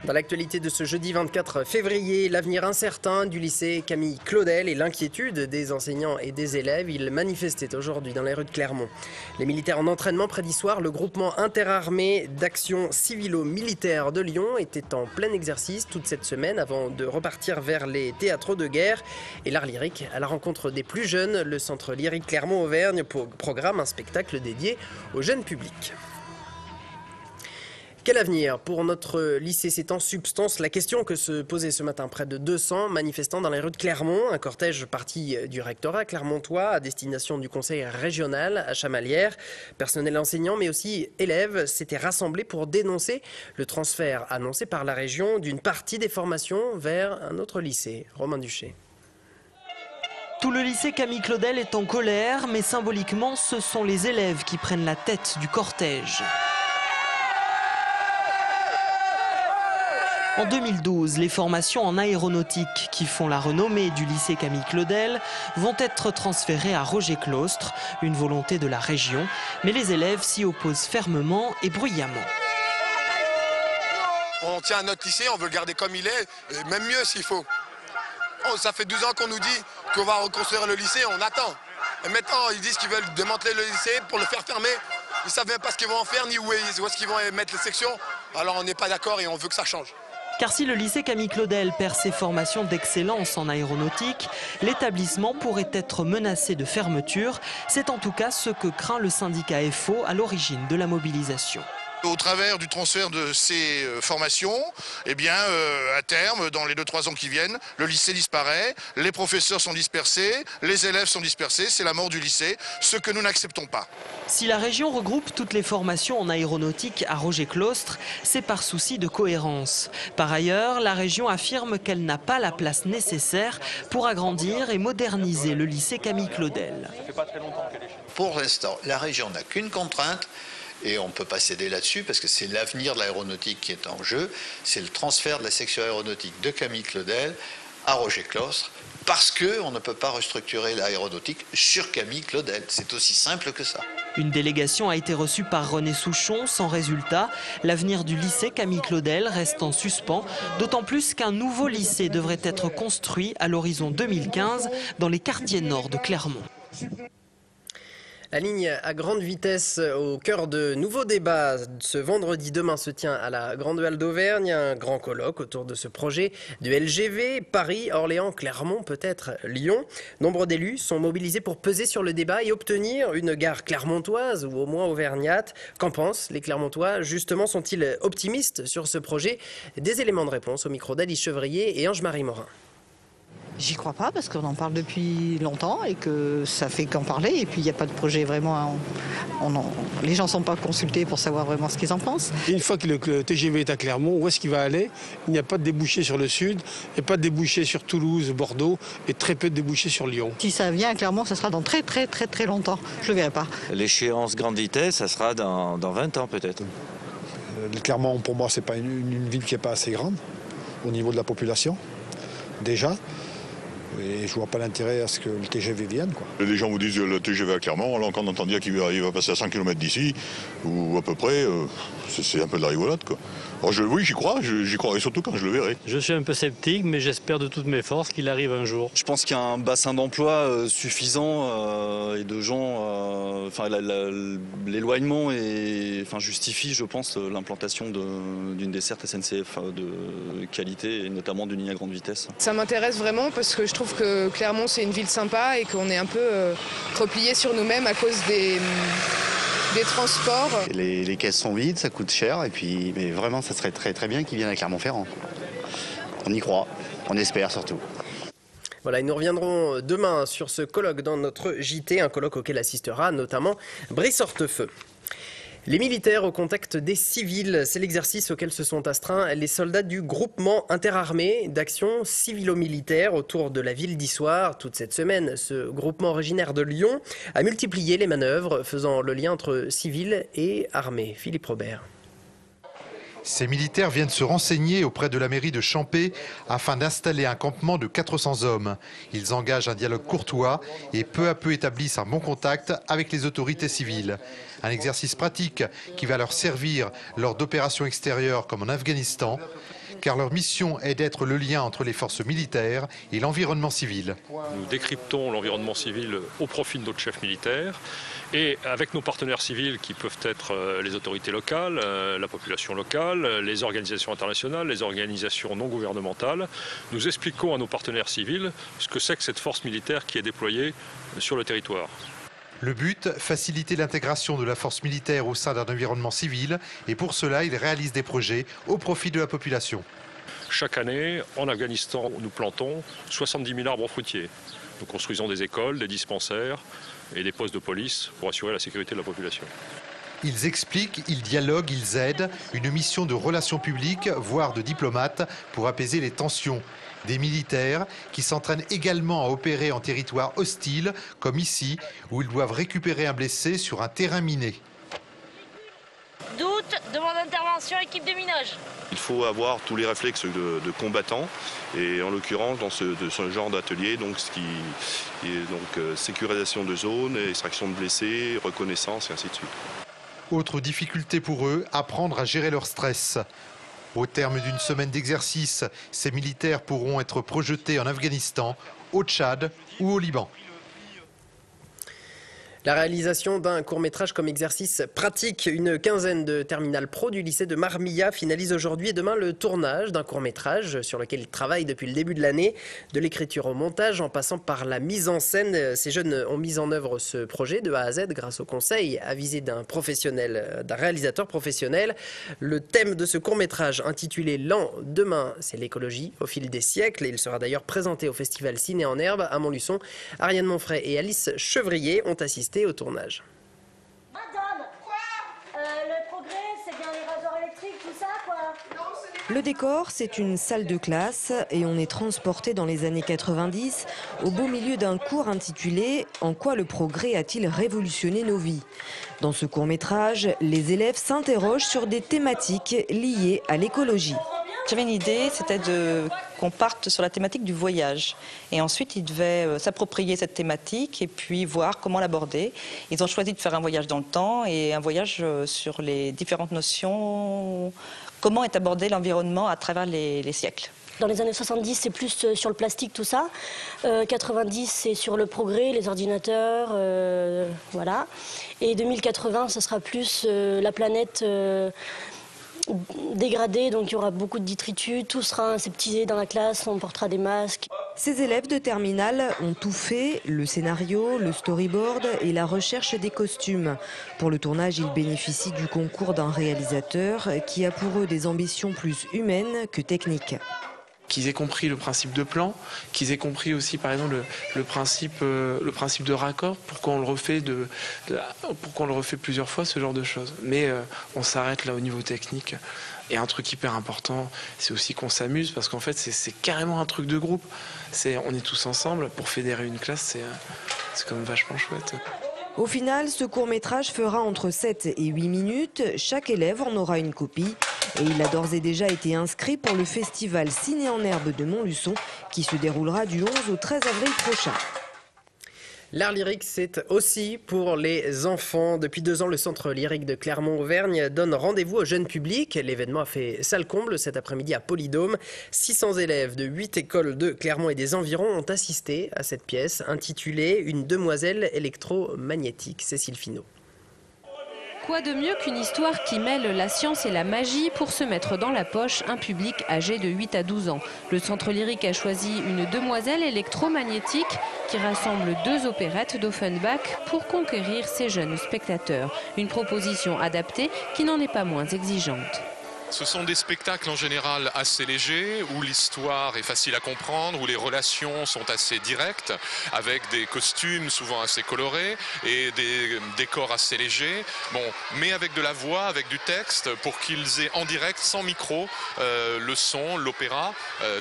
Dans l'actualité de ce jeudi 24 février, l'avenir incertain du lycée Camille Claudel et l'inquiétude des enseignants et des élèves. Ils manifestaient aujourd'hui dans les rues de Clermont. Les militaires en entraînement près d'Issoire, le groupement interarmé d'action civilo-militaire de Lyon était en plein exercice toute cette semaine avant de repartir vers les théâtres de guerre et l'art lyrique. À la rencontre des plus jeunes, le centre lyrique Clermont-Auvergne programme un spectacle dédié au jeune public. Quel avenir pour notre lycée? C'est en substance la question que se posait ce matin près de 200 manifestants dans les rues de Clermont. Un cortège parti du rectorat clermontois à destination du conseil régional à Chamalières. Personnel enseignant mais aussi élèves s'étaient rassemblés pour dénoncer le transfert annoncé par la région d'une partie des formations vers un autre lycée. Romain Duché. Tout le lycée Camille Claudel est en colère, mais symboliquement, ce sont les élèves qui prennent la tête du cortège. En 2012, les formations en aéronautique qui font la renommée du lycée Camille Claudel vont être transférées à Roger-Claustre, une volonté de la région, mais les élèves s'y opposent fermement et bruyamment. On tient à notre lycée, on veut le garder comme il est, et même mieux s'il faut. Oh, ça fait 12 ans qu'on nous dit qu'on va reconstruire le lycée, on attend. Et maintenant, ils disent qu'ils veulent démanteler le lycée pour le faire fermer. Ils ne savent même pas ce qu'ils vont en faire, ni où est-ce qu'ils vont mettre les sections. Alors on n'est pas d'accord et on veut que ça change. Car si le lycée Camille Claudel perd ses formations d'excellence en aéronautique, l'établissement pourrait être menacé de fermeture. C'est en tout cas ce que craint le syndicat FO à l'origine de la mobilisation. Au travers du transfert de ces formations, eh bien, à terme, dans les 2-3 ans qui viennent, le lycée disparaît, les professeurs sont dispersés, les élèves sont dispersés, c'est la mort du lycée, ce que nous n'acceptons pas. Si la région regroupe toutes les formations en aéronautique à Roger-Claustre, c'est par souci de cohérence. Par ailleurs, la région affirme qu'elle n'a pas la place nécessaire pour agrandir et moderniser le lycée Camille Claudel. Pour l'instant, la région n'a qu'une contrainte. Et on ne peut pas céder là-dessus parce que c'est l'avenir de l'aéronautique qui est en jeu. C'est le transfert de la section aéronautique de Camille Claudel à Roger-Claustre parce qu'on ne peut pas restructurer l'aéronautique sur Camille Claudel. C'est aussi simple que ça. Une délégation a été reçue par René Souchon sans résultat. L'avenir du lycée Camille Claudel reste en suspens, d'autant plus qu'un nouveau lycée devrait être construit à l'horizon 2015 dans les quartiers nord de Clermont. La ligne à grande vitesse au cœur de nouveaux débats. Ce vendredi, demain, se tient à la Grande Halle d'Auvergne un grand colloque autour de ce projet de LGV. Paris, Orléans, Clermont, peut-être Lyon. Nombre d'élus sont mobilisés pour peser sur le débat et obtenir une gare clermontoise ou au moins auvergnate. Qu'en pensent les Clermontois? Justement, sont-ils optimistes sur ce projet? Des éléments de réponse au micro d'Alice Chevrier et Ange-Marie Morin. J'y crois pas parce qu'on en parle depuis longtemps et que ça fait qu'en parler et puis il n'y a pas de projet vraiment, les gens ne sont pas consultés pour savoir vraiment ce qu'ils en pensent. Une fois que le TGV est à Clermont, où est-ce qu'il va aller? Il n'y a pas de débouché sur le sud, et pas de débouché sur Toulouse, Bordeaux et très peu de débouchés sur Lyon. Si ça vient à Clermont, ça sera dans très longtemps, je le verrai pas. L'échéance grande vitesse, ça sera dans 20 ans peut-être. Clermont, pour moi, c'est pas une ville qui n'est pas assez grande au niveau de la population, déjà. Et je vois pas l'intérêt à ce que le TGV vienne, quoi. Les gens vous disent le TGV à Clermont, alors quand on entend dire qu'il va passer à 100 km d'ici, ou à peu près, c'est un peu de la rigolade, quoi. Alors oui, j'y croirai surtout quand je le verrai. Je suis un peu sceptique, mais j'espère de toutes mes forces qu'il arrive un jour. Je pense qu'il y a un bassin d'emploi suffisant et de gens, l'éloignement justifie, je pense, l'implantation d'une desserte SNCF de qualité et notamment d'une ligne à grande vitesse. Ça m'intéresse vraiment parce que je trouve que Clermont c'est une ville sympa et qu'on est un peu replié sur nous-mêmes à cause des transports. Les caisses sont vides, ça coûte cher mais vraiment ça serait très bien qu'ils viennent à Clermont-Ferrand. On y croit, on espère surtout. Voilà, et nous reviendrons demain sur ce colloque dans notre JT, un colloque auquel assistera notamment Brice Hortefeux. Les militaires au contact des civils, c'est l'exercice auquel se sont astreints les soldats du groupement interarmé d'action civilo-militaire autour de la ville d'Issoire. Toute cette semaine, ce groupement originaire de Lyon a multiplié les manœuvres faisant le lien entre civils et armée. Philippe Robert. Ces militaires viennent se renseigner auprès de la mairie de Champé afin d'installer un campement de 400 hommes. Ils engagent un dialogue courtois et peu à peu établissent un bon contact avec les autorités civiles. Un exercice pratique qui va leur servir lors d'opérations extérieures comme en Afghanistan. car leur mission est d'être le lien entre les forces militaires et l'environnement civil. Nous décryptons l'environnement civil au profit de notre chef militaire et avec nos partenaires civils qui peuvent être les autorités locales, la population locale, les organisations internationales, les organisations non gouvernementales, nous expliquons à nos partenaires civils ce que c'est que cette force militaire qui est déployée sur le territoire. Le but, faciliter l'intégration de la force militaire au sein d'un environnement civil et pour cela, ils réalisent des projets au profit de la population. Chaque année, en Afghanistan, nous plantons 70 000 arbres fruitiers. Nous construisons des écoles, des dispensaires et des postes de police pour assurer la sécurité de la population. Ils expliquent, ils dialoguent, ils aident. Une mission de relations publiques, voire de diplomates, pour apaiser les tensions. Des militaires qui s'entraînent également à opérer en territoire hostile, comme ici, où ils doivent récupérer un blessé sur un terrain miné. Doute, demande d'intervention, équipe de minage. Il faut avoir tous les réflexes de combattants et en l'occurrence dans ce genre d'atelier, donc ce qui est donc sécurisation de zones, extraction de blessés, reconnaissance et ainsi de suite. Autre difficulté pour eux, apprendre à gérer leur stress. Au terme d'une semaine d'exercice, ces militaires pourront être projetés en Afghanistan, au Tchad ou au Liban. La réalisation d'un court-métrage comme exercice pratique. Une quinzaine de terminales pro du lycée de Marmilla finalise aujourd'hui et demain le tournage d'un court-métrage sur lequel ils travaillent depuis le début de l'année. De l'écriture au montage en passant par la mise en scène, ces jeunes ont mis en œuvre ce projet de A à Z grâce au conseil avisé d'un réalisateur professionnel. Le thème de ce court-métrage intitulé L'an demain, c'est l'écologie au fil des siècles. Et il sera d'ailleurs présenté au festival Ciné en Herbe à Montluçon. Ariane Monfray et Alice Chevrier ont assisté au tournage. Madame, le progrès, c'est bien les rasoirs électriques, tout ça, quoi. Le décor, c'est une salle de classe et on est transporté dans les années 90 au beau milieu d'un cours intitulé « En quoi le progrès a-t-il révolutionné nos vies ?» Dans ce court-métrage, les élèves s'interrogent sur des thématiques liées à l'écologie. J'avais une idée, c'était qu'on parte sur la thématique du voyage. Et ensuite, ils devaient s'approprier cette thématique et puis voir comment l'aborder. Ils ont choisi de faire un voyage dans le temps et un voyage sur les différentes notions, comment est abordé l'environnement à travers les siècles. Dans les années 70, c'est plus sur le plastique, tout ça. 90, c'est sur le progrès, les ordinateurs, voilà. Et 2080, ce sera plus la planète dégradée, donc il y aura beaucoup de détritus, tout sera aseptisé dans la classe, on portera des masques. Ces élèves de terminale ont tout fait, le scénario, le storyboard et la recherche des costumes. Pour le tournage, ils bénéficient du concours d'un réalisateur qui a pour eux des ambitions plus humaines que techniques. Qu'ils aient compris le principe de plan, qu'ils aient compris aussi par exemple le principe de raccord, pourquoi on le refait plusieurs fois, ce genre de choses. Mais on s'arrête là au niveau technique. Et un truc hyper important, c'est aussi qu'on s'amuse parce qu'en fait c'est carrément un truc de groupe. On est tous ensemble pour fédérer une classe, c'est quand même vachement chouette. Au final, ce court-métrage fera entre 7 et 8 minutes. Chaque élève en aura une copie. Et il a d'ores et déjà été inscrit pour le festival Ciné en Herbe de Montluçon qui se déroulera du 11 au 13 avril prochain. L'art lyrique, c'est aussi pour les enfants. Depuis 2 ans, le centre lyrique de Clermont-Auvergne donne rendez-vous au jeune public. L'événement a fait salle comble cet après-midi à Polydôme. 600 élèves de 8 écoles de Clermont et des environs ont assisté à cette pièce intitulée « Une demoiselle électromagnétique ». Cécile Finot. Quoi de mieux qu'une histoire qui mêle la science et la magie pour se mettre dans la poche un public âgé de 8 à 12 ans. Le Centre Lyrique a choisi une demoiselle électromagnétique qui rassemble 2 opérettes d'Offenbach pour conquérir ses jeunes spectateurs. Une proposition adaptée qui n'en est pas moins exigeante. Ce sont des spectacles en général assez légers, où l'histoire est facile à comprendre, où les relations sont assez directes, avec des costumes souvent assez colorés et des décors assez légers. Bon, mais avec de la voix, avec du texte, pour qu'ils aient en direct, sans micro, le son, l'opéra,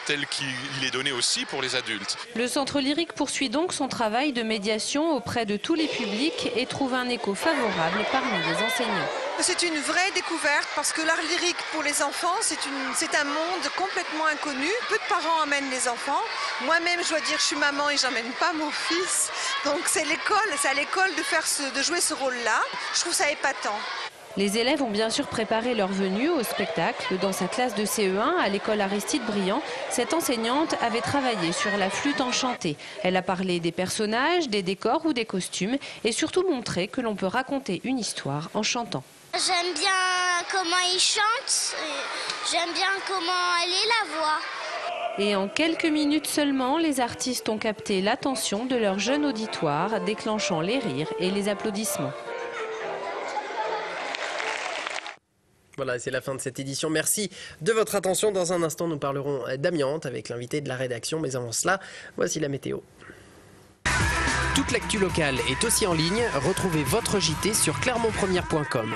tel qu'il est donné aussi pour les adultes. Le Centre Lyrique poursuit donc son travail de médiation auprès de tous les publics et trouve un écho favorable parmi les enseignants. C'est une vraie découverte parce que l'art lyrique pour les enfants, c'est un monde complètement inconnu. Peu de parents emmènent les enfants. Moi-même, je dois dire, je suis maman et j'emmène pas mon fils. Donc c'est à l'école de jouer ce rôle-là. Je trouve ça épatant. Les élèves ont bien sûr préparé leur venue au spectacle. Dans sa classe de CE1 à l'école Aristide Briand, cette enseignante avait travaillé sur la flûte enchantée. Elle a parlé des personnages, des décors ou des costumes et surtout montré que l'on peut raconter une histoire en chantant. J'aime bien comment ils chantent, j'aime bien comment elle est la voix. Et en quelques minutes seulement, les artistes ont capté l'attention de leur jeune auditoire, déclenchant les rires et les applaudissements. Voilà, c'est la fin de cette édition. Merci de votre attention. Dans un instant, nous parlerons d'amiante avec l'invité de la rédaction. Mais avant cela, voici la météo. Toute l'actu locale est aussi en ligne. Retrouvez votre JT sur clermontpremière.com.